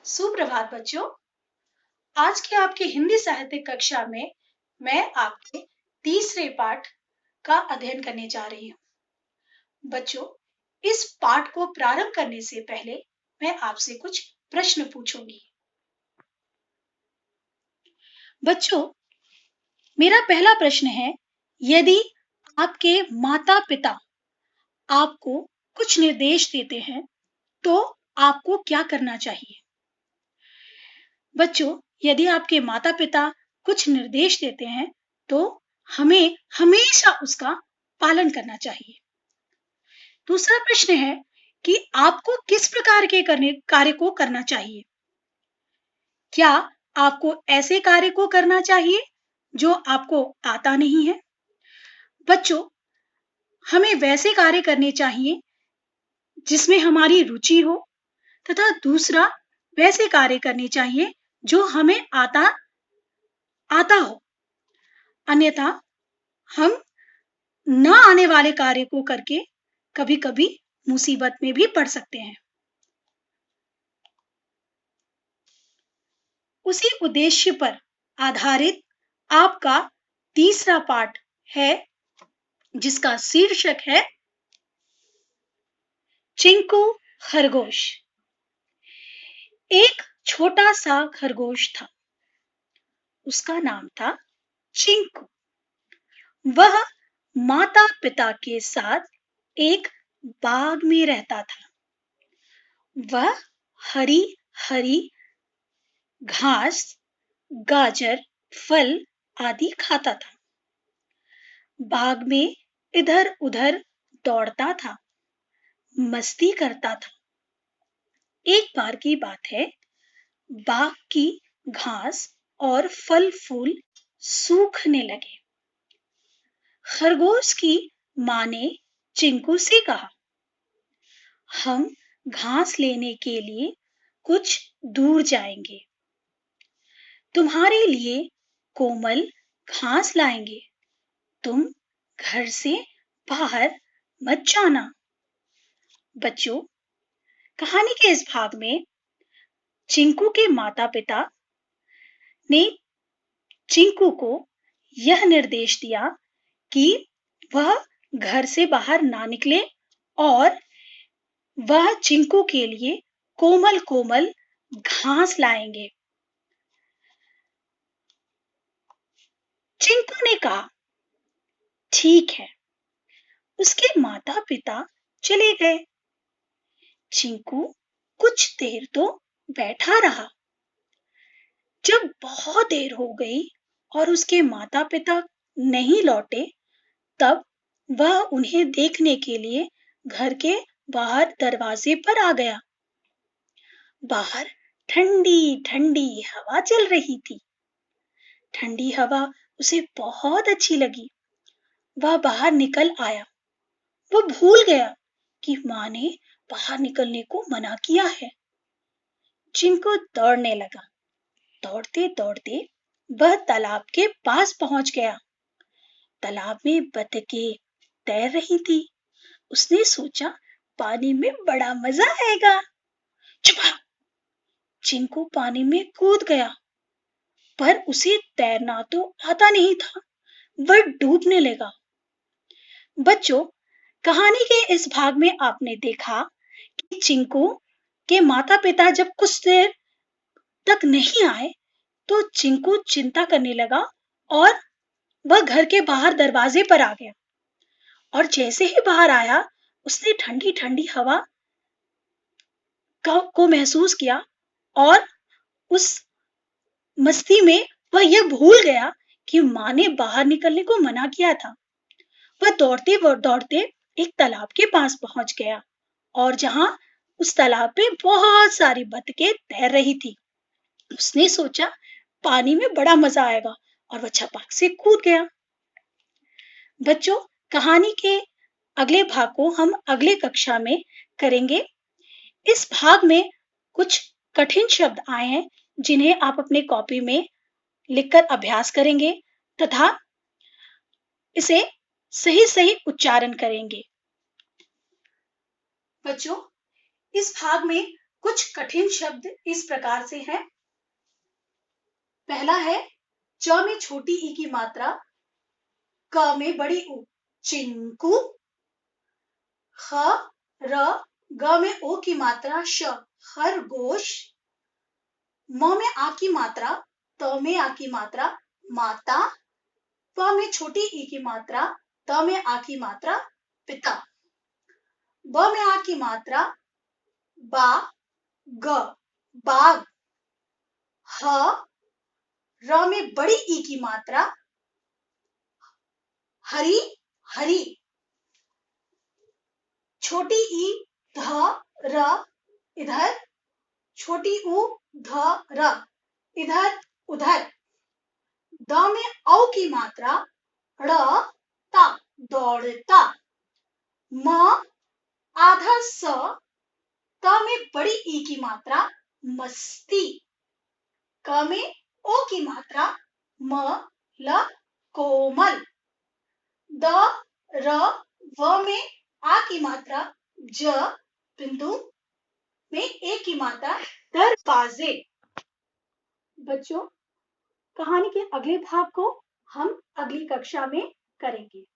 सुप्रभात बच्चों। आज की आपकी हिंदी साहित्य कक्षा में मैं आपके तीसरे पाठ का अध्ययन करने जा रही हूँ। बच्चों, इस पाठ को प्रारंभ करने से पहले मैं आपसे कुछ प्रश्न पूछूंगी। बच्चों, मेरा पहला प्रश्न है, यदि आपके माता पिता आपको कुछ निर्देश देते हैं तो आपको क्या करना चाहिए? बच्चों, यदि आपके माता पिता कुछ निर्देश देते हैं तो हमें हमेशा उसका पालन करना चाहिए। दूसरा प्रश्न है कि आपको किस प्रकार के कार्य को करना चाहिए? क्या आपको ऐसे कार्य को करना चाहिए जो आपको आता नहीं है? बच्चों, हमें वैसे कार्य करने चाहिए जिसमें हमारी रुचि हो, तथा दूसरा वैसे कार्य करने चाहिए जो हमें आता हो। अन्यथा हम न आने वाले कार्य को करके कभी-कभी मुसीबत में भी पड़ सकते हैं। उसी उद्देश्य पर आधारित आपका तीसरा पाठ है जिसका शीर्षक है चिंकू खरगोश। एक छोटा सा खरगोश था, उसका नाम था चिंकू। वह माता पिता के साथ एक बाग में रहता था। वह हरी हरी घास, गाजर, फल आदि खाता था। बाग में इधर उधर दौड़ता था, मस्ती करता था। एक बार की बात है, बाग की घास और फल फूल सूखने लगे। खरगोश की माँ ने चिंकू से कहा, हम घास लेने के लिए कुछ दूर जाएंगे। तुम्हारे लिए कोमल घास लाएंगे। तुम घर से बाहर मत जाना। बच्चों, कहानी के इस भाग में चिंकू के माता पिता ने चिंकू को यह निर्देश दिया कि वह घर से बाहर ना निकले और वह चिंकू के लिए कोमल कोमल घास लाएंगे। चिंकू ने कहा, ठीक है। उसके माता पिता चले गए। चिंकू कुछ देर तो बैठा रहा। जब बहुत देर हो गई और उसके माता पिता नहीं लौटे, तब वह उन्हें देखने के लिए घर के बाहर दरवाजे पर आ गया। बाहर ठंडी ठंडी हवा चल रही थी। ठंडी हवा उसे बहुत अच्छी लगी। वह बाहर निकल आया। वह भूल गया कि माँ ने बाहर निकलने को मना किया है। चिंकू दौड़ने लगा। दौड़ते दौड़ते वह तालाब के पास पहुंच गया। तालाब में बतखें तैर रही थी। उसने सोचा, पानी में बड़ा मजा आएगा। छुपा! चिंकू पानी में कूद गया, पर उसे तैरना तो आता नहीं था। वह डूबने लगा। बच्चों, कहानी के इस भाग में आपने देखा कि चिंकू के माता पिता जब कुछ देर तक नहीं आए तो चिंकू चिंता करने लगा और वह घर के बाहर दरवाजे पर आ गया। और जैसे ही बाहर आया, उसने ठंडी ठंडी हवा को महसूस किया और उस मस्ती में वह यह भूल गया कि माँ ने बाहर निकलने को मना किया था। वह दौड़ते दौड़ते एक तालाब के पास पहुंच गया और जहां उस तालाब पे बहुत सारी बतखें तैर रही थी। उसने सोचा, पानी में बड़ा मजा आएगा, और वह छपाक से कूद गया। बच्चों, कहानी के अगले भाग को हम अगले कक्षा में करेंगे। इस भाग में कुछ कठिन शब्द आए हैं जिन्हें आप अपने कॉपी में लिखकर अभ्यास करेंगे तथा इसे सही सही उच्चारण करेंगे। बच्चों, इस भाग में कुछ कठिन शब्द इस प्रकार से हैं। पहला है च में छोटी ई की मात्रा, क में बड़ी उ, चिंकू। ख र ग में ओ की मात्रा, श, खरगोश। म में आ की मात्रा, त में आ की मात्रा, माता। प में छोटी ई की मात्रा, त में आ की मात्रा, पिता। ब में आ की मात्रा, बा, ग, बाग। ह र में बड़ी ई की मात्रा, हरी, हरी। छोटी ई, ध, र, इधर। छोटी उ, ध, र, इधर, उधर। द में औ की मात्रा, ड़, ता, दौड़ता। म आधा स, त में बड़ी ई की मात्रा, मस्ती। क में ओ की मात्रा, म, ल, कोमल। द, र, व में आ की मात्रा, ज, बिंदु में ए की मात्रा, दरवाजे। बच्चों, कहानी के अगले भाग को हम अगली कक्षा में करेंगे।